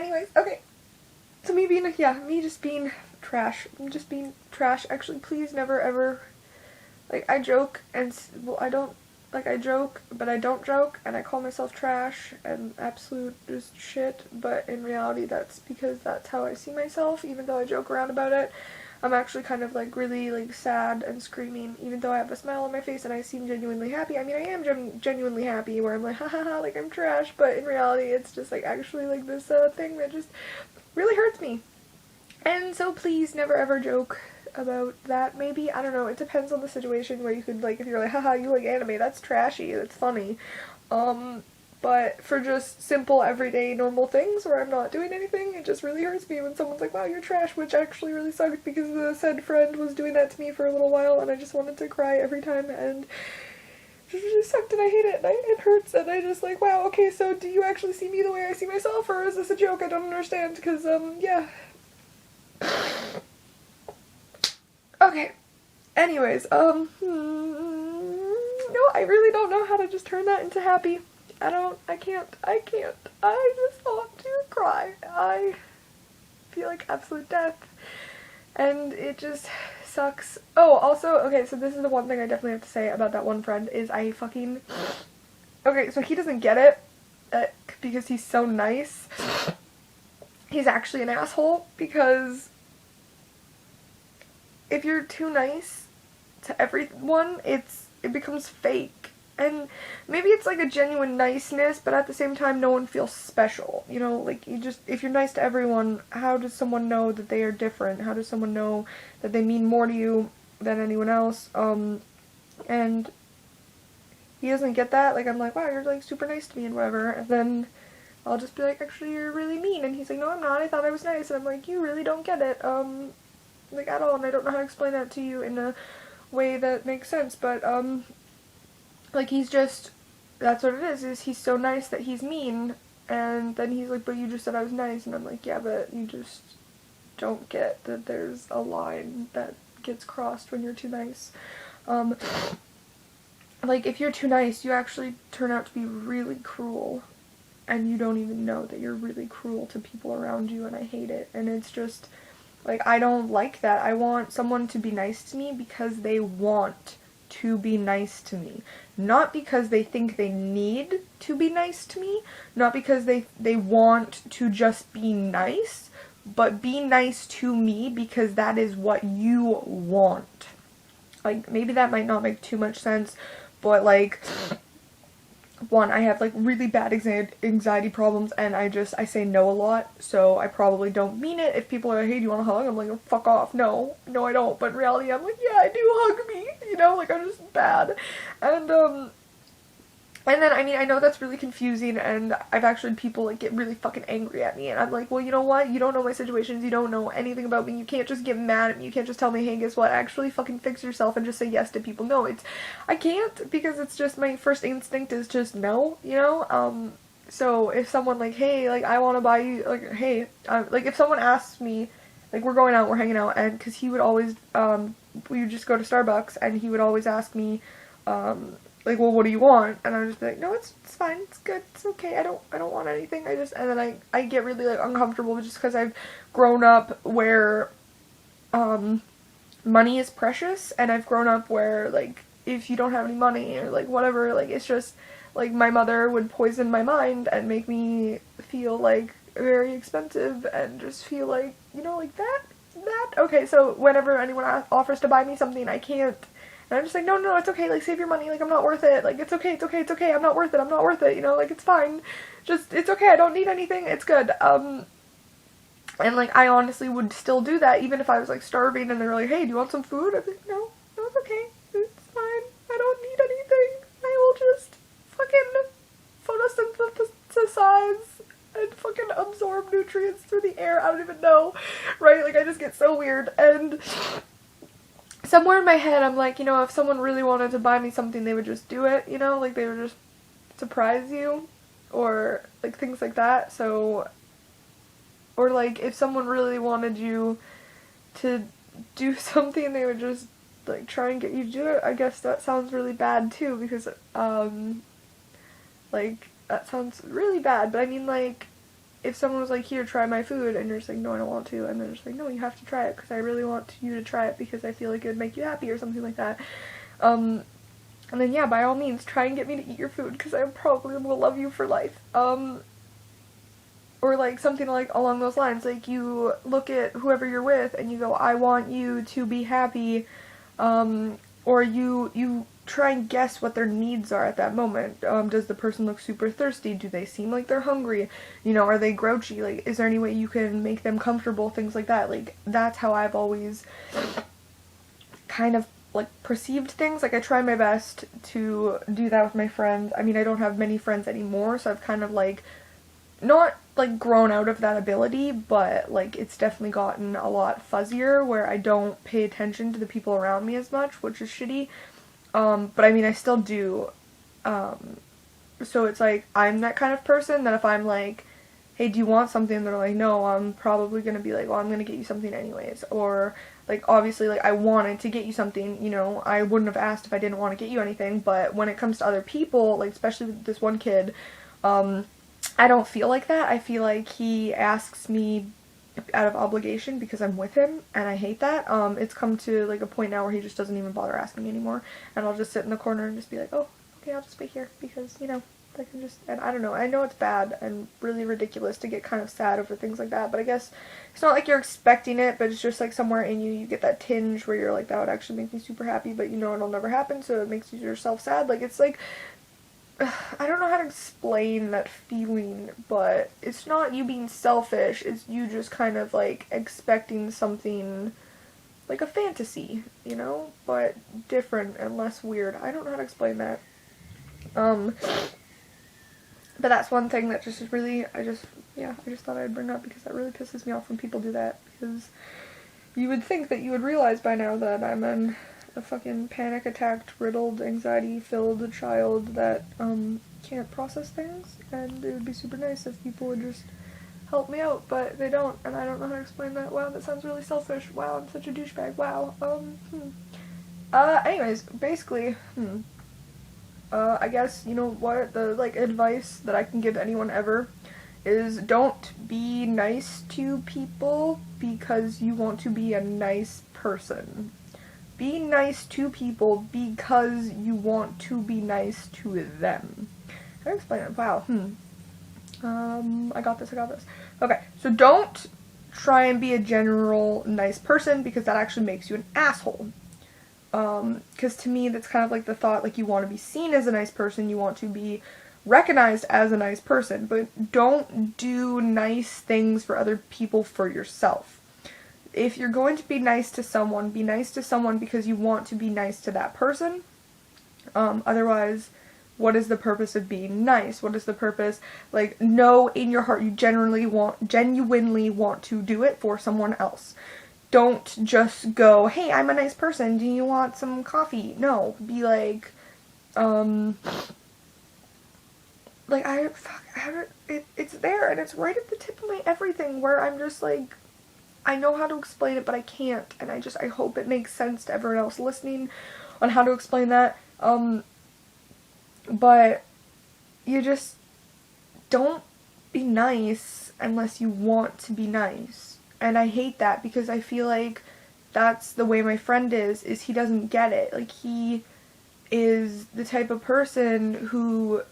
anyways, okay. So me just being trash. I'm just being trash. Actually, please never ever, like, I joke and, well, I don't, like, I joke, but I don't joke, and I call myself trash and absolute just shit, but in reality that's because that's how I see myself, even though I joke around about it. I'm actually kind of, like, really, like, sad and screaming, even though I have a smile on my face and I seem genuinely happy. I mean, I am genuinely happy, where I'm like, ha ha ha, like, I'm trash, but in reality, it's just, like, actually, like, this, thing that just really hurts me. And so please never ever joke about that. Maybe, I don't know, it depends on the situation, where you could, like, if you're like, haha, you like anime, that's trashy, that's funny. But for just simple, everyday, normal things where I'm not doing anything, it just really hurts me when someone's like, wow, you're trash, which actually really sucks because the said friend was doing that to me for a little while and I just wanted to cry every time, and it really sucked and I hate it, and it hurts, and I just like, wow, okay, so do you actually see me the way I see myself, or is this a joke? I don't understand, because, yeah. Okay. Anyways, no, I really don't know how to just turn that into happy. I can't. I just want to cry. I feel like absolute death. And it just sucks. Oh, also, okay, so this is the one thing I definitely have to say about that one friend, is I fucking... Okay, so he doesn't get it, because he's so nice. He's actually an asshole, because if you're too nice to everyone, it becomes fake. And maybe it's like a genuine niceness, but at the same time, no one feels special. You know, like, if you're nice to everyone, how does someone know that they are different? How does someone know that they mean more to you than anyone else? And he doesn't get that. Like, I'm like, wow, you're, like, super nice to me and whatever. And then I'll just be like, actually, you're really mean. And he's like, no, I'm not. I thought I was nice. And I'm like, you really don't get it, like, at all. And I don't know how to explain that to you in a way that makes sense. But, like, he's just, that's what it is he's so nice that he's mean, and then he's like, but you just said I was nice, and I'm like, yeah, but you just don't get that there's a line that gets crossed when you're too nice. Like, if you're too nice, you actually turn out to be really cruel, and you don't even know that you're really cruel to people around you, and I hate it, and it's just, like, I don't like that. I want someone to be nice to me because they want to be nice to me, not because they think they need to be nice to me, not because they want to just be nice, but be nice to me because that is what you want. Like, maybe that might not make too much sense, but, like, one, I have, like, really bad anxiety problems, and I say no a lot, so I probably don't mean it. If people are like, hey, do you want a hug? I'm like, oh, fuck off. No, I don't. But in reality, I'm like, yeah, I do, hug me. You know, like, I'm just bad. And then, I mean, I know that's really confusing, and I've actually had people, like, get really fucking angry at me, and I'm like, well, you know what? You don't know my situations, you don't know anything about me, you can't just get mad at me, you can't just tell me, hey, guess what? Actually fucking fix yourself and just say yes to people. No, I can't, because it's just, my first instinct is just no, you know? So if someone, like, hey, like, I want to buy you, like, hey, like, if someone asks me, like, we're going out, we're hanging out, and, because he would always, we would just go to Starbucks, and he would always ask me, like, well, what do you want? And I would just be like, no, it's fine, it's good, it's okay, I don't want anything, and then I get really, like, uncomfortable just because I've grown up where, money is precious, and I've grown up where, like, if you don't have any money, or, like, whatever, like, it's just, like, my mother would poison my mind and make me feel, like, very expensive, and just feel like, you know, like, that, okay, so whenever anyone offers to buy me something, I can't. And I'm just like, no, it's okay, like, save your money, like, I'm not worth it, like, it's okay, I'm not worth it, you know, like, it's fine, just, it's okay, I don't need anything, it's good, and, like, I honestly would still do that, even if I was, like, starving, and they're like, hey, do you want some food? I'd be like, no, it's okay, it's fine, I don't need anything, I will just fucking photosynthesize, and fucking absorb nutrients through the air, I don't even know, right, like, I just get so weird, and somewhere in my head, I'm like, you know, if someone really wanted to buy me something, they would just do it, you know, like, they would just surprise you, or, like, things like that, so, or, like, if someone really wanted you to do something, they would just, like, try and get you to do it. I guess that sounds really bad, too, because, like, that sounds really bad, but I mean, like, if someone was like, here, try my food, and you're just like, no, I don't want to, and they're just like, no, you have to try it, because I really want you to try it, because I feel like it would make you happy, or something like that. And then, yeah, by all means, try and get me to eat your food, because I probably will love you for life. Or, like, something, like, along those lines, like, you look at whoever you're with, and you go, I want you to be happy, or you try and guess what their needs are at that moment. Does the person look super thirsty? Do they seem like they're hungry? You know, are they grouchy? Like, is there any way you can make them comfortable? Things like that. Like, that's how I've always kind of, like, perceived things. Like, I try my best to do that with my friends. I mean, I don't have many friends anymore, so I've kind of, like, not, like, grown out of that ability, but, like, it's definitely gotten a lot fuzzier, where I don't pay attention to the people around me as much, which is shitty. But I mean, I still do. So it's like, I'm that kind of person that if I'm like, hey, do you want something? They're like, no, I'm probably gonna be like, well, I'm gonna get you something anyways. Or, like, obviously, like, I wanted to get you something, you know, I wouldn't have asked if I didn't want to get you anything, but when it comes to other people, like, especially with this one kid, I don't feel like that. I feel like he asks me out of obligation because I'm with him, and I hate that. It's come to, like, a point now where he just doesn't even bother asking me anymore, and I'll just sit in the corner and just be like, oh, okay, I'll just be here, because, you know, I can just, and I don't know, I know it's bad and really ridiculous to get kind of sad over things like that, but I guess it's not like you're expecting it, but it's just, like, somewhere in you get that tinge where you're like, that would actually make me super happy, but you know it'll never happen, so it makes yourself sad. Like, it's like, I don't know how to explain that feeling, but it's not you being selfish, it's you just kind of, like, expecting something, like a fantasy, you know, but different and less weird. I don't know how to explain that. But that's one thing that just is really, I just thought I'd bring up, because that really pisses me off when people do that, because you would think that you would realize by now that I'm a fucking panic attacked, riddled, anxiety filled child that can't process things, and it would be super nice if people would just help me out, but they don't, and I don't know how to explain that. Wow, that sounds really selfish. Wow, I'm such a douchebag. Wow. Anyways, basically, I guess, you know what, the, like, advice that I can give anyone ever is don't be nice to people because you want to be a nice person. Be nice to people because you want to be nice to them. How do I explain it? Wow, I got this. Okay, so don't try and be a general nice person, because that actually makes you an asshole. Because to me, that's kind of like the thought, like, you want to be seen as a nice person, you want to be recognized as a nice person, but don't do nice things for other people for yourself. If you're going to be nice to someone, be nice to someone because you want to be nice to that person. Otherwise, what is the purpose of being nice? What is the purpose? Like, no, in your heart, you genuinely want to do it for someone else. Don't just go, hey, I'm a nice person, do you want some coffee? No, be like, it's there, and it's right at the tip of my everything, where I'm just like, I know how to explain it, but I can't, and I hope it makes sense to everyone else listening on how to explain that, but you just don't be nice unless you want to be nice. And I hate that, because I feel like that's the way my friend is he doesn't get it. Like, he is the type of person who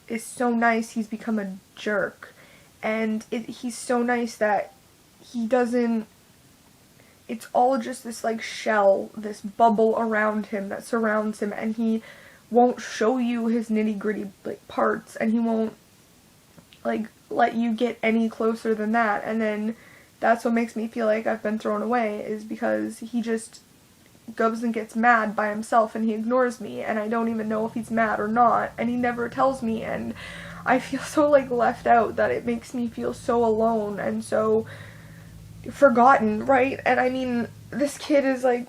is so nice he's become a jerk. And he's so nice that he doesn't, it's all just this, like, shell, this bubble around him that surrounds him, and he won't show you his nitty-gritty, like, parts, and he won't, like, let you get any closer than that. And then that's what makes me feel like I've been thrown away, is because he just goes and gets mad by himself, and he ignores me, and I don't even know if he's mad or not, and he never tells me, and I feel so, like, left out, that it makes me feel so alone and so forgotten, right? And I mean, this kid is like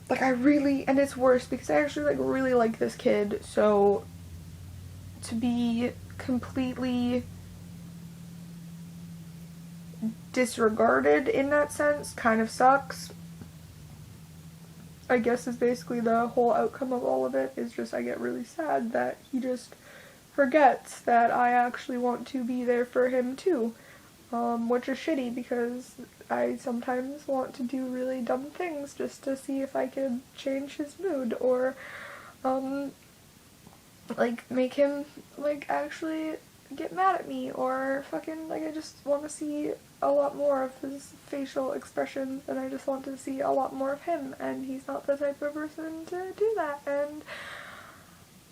I really, and it's worse because I actually, like, really like this kid, so to be completely disregarded in that sense kind of sucks. I guess is basically the whole outcome of all of it, is just I get really sad that he just forgets that I actually want to be there for him too. which is shitty because I sometimes want to do really dumb things just to see if I could change his mood, or, like, make him, like, actually get mad at me, or fucking, like, I just want to see a lot more of his facial expressions, and I just want to see a lot more of him, and he's not the type of person to do that, and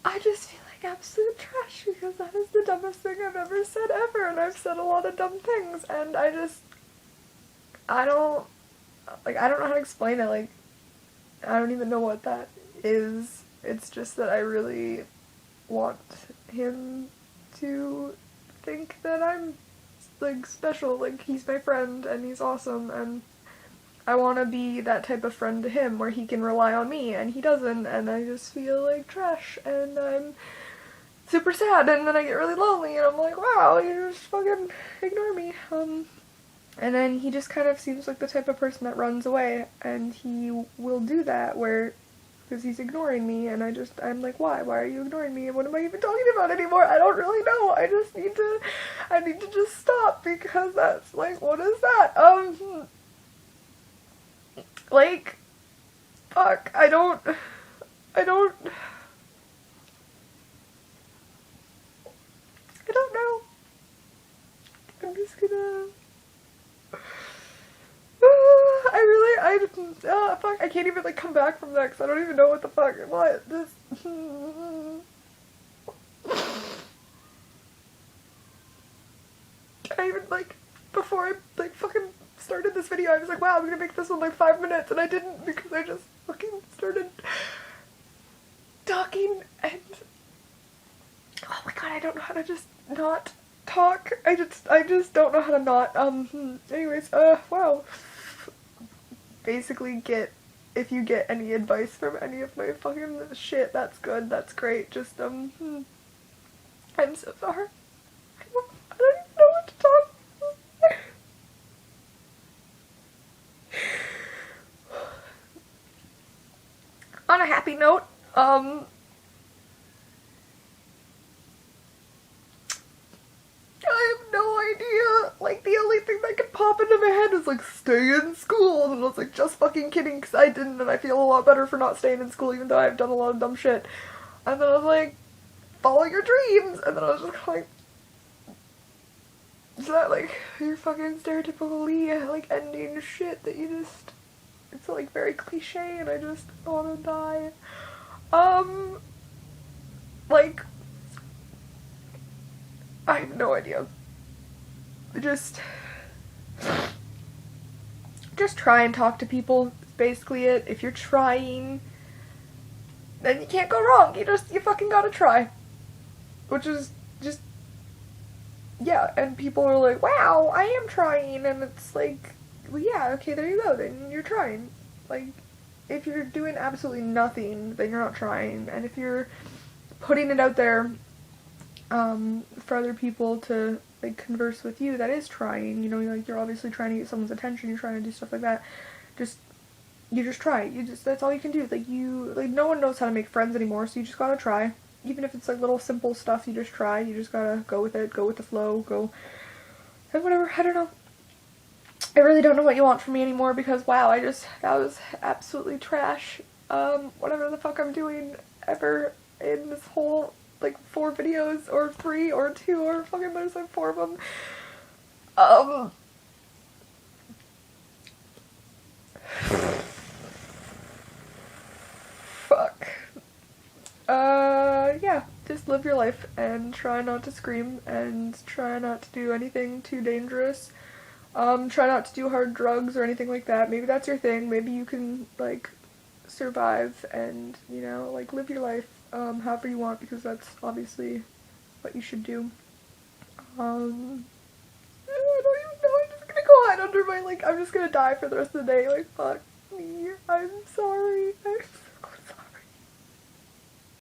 I just feel like absolute trash because that is the dumbest thing I've ever said ever, and I've said a lot of dumb things, and I don't know how to explain it, like, I don't even know what that is. It's just that I really want him to think that I'm, like, special, like, he's my friend, and he's awesome, and I want to be that type of friend to him where he can rely on me, and he doesn't, and I just feel like trash, and I'm super sad, and then I get really lonely, and I'm like, wow, you just fucking ignore me, and then he just kind of seems like the type of person that runs away, and he will do that because he's ignoring me, and I'm like, why are you ignoring me, and what am I even talking about anymore? I don't really know, I need to just stop, because that's, like, what is that, like, fuck, I don't know. I'm just gonna, fuck, I can't even, like, come back from that, because I don't even know what the fuck, I even, like, before I, like, fucking started this video, I was like, wow, I'm gonna make this one, like, 5 minutes, and I didn't, because I just fucking started talking, and, oh my god, I don't know how to just not talk, I just don't know how to not, anyways, wow, basically if you get any advice from any of my fucking shit, that's good, that's great, just, I'm so sorry, I don't even know what to talk. On a happy note, I have no idea, like, the only thing that could pop into my head is, like, stay in school, and I was like, just fucking kidding, because I didn't, and I feel a lot better for not staying in school, even though I've done a lot of dumb shit, and then I was like, follow your dreams, and then I was just like, is that, like, your fucking stereotypical, like, ending shit that you just, it's, like, very cliche, and I just wanna die, like, I have no idea. Just try and talk to people, is basically it. If you're trying, then you can't go wrong. You fucking gotta try. Which is just, yeah, and people are like, wow, I am trying, and it's like, well, yeah, okay, there you go, then you're trying. Like, if you're doing absolutely nothing, then you're not trying, and if you're putting it out there, for other people to, like, converse with you, that is trying, you know, like, you're obviously trying to get someone's attention, you're trying to do stuff like that, you just try, that's all you can do, like, no one knows how to make friends anymore, so you just gotta try, even if it's, like, little simple stuff, you just try, you just gotta go with it, go with the flow, and whatever, I don't know, I really don't know what you want from me anymore, because, wow, that was absolutely trash, whatever the fuck I'm doing ever in this whole, like, 4 videos, or 3, or 2, or fucking there's like 4 of them, fuck, yeah, just live your life, and try not to scream, and try not to do anything too dangerous, try not to do hard drugs or anything like that, maybe that's your thing, maybe you can, like, survive, and, you know, like, live your life, however you want, because that's obviously what you should do. I don't even know, I'm just gonna go hide under my, like, I'm just gonna die for the rest of the day, like, fuck me, I'm sorry.